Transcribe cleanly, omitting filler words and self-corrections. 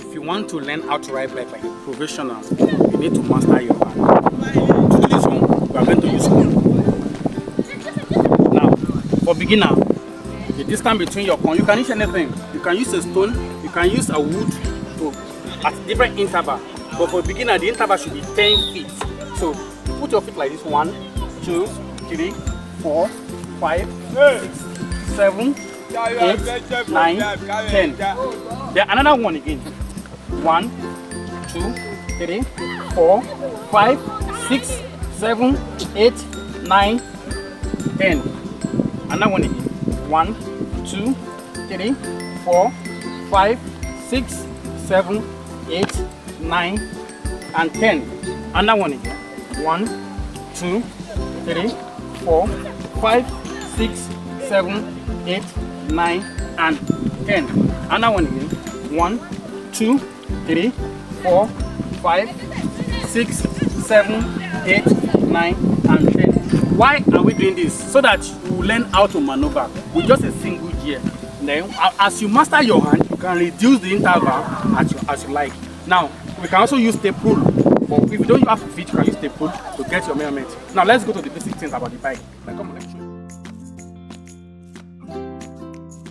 if you want to learn how to ride bike like a professional, you need to master your hand. To do this one, we are going to use corn. Now, for beginner, the distance between your corn, you can use anything. You can use a stone, you can use a wood at different interval. But for beginner, the interval should be 10 feet. So put your feet like this: 1, 2, 3, 4, 5, 6, 7, 8, 9, 10. Then another one again. 1, 2, 3, 4, 5, 6, 7, 8, 9, 10. Another one again. 1, 2, 3, 4, 5, 6, 7, 8, 9, and 10. Another one again. 1, 2, 3, 4, 5, 6, 7, 8, 9, and 10. Another one again. 1, 2, 3, 4, 5, 6, 7, 8, 9, and 10. Why are we doing this? So that you will learn how to maneuver with just a single gear. Then, as you master your hand, you can reduce the interval as you like. Now, we can also use tape rule. But if you don't have feet, you can use tape rule to get your measurement. Now, let's go to the basic things about the bike. Come on, let's show you.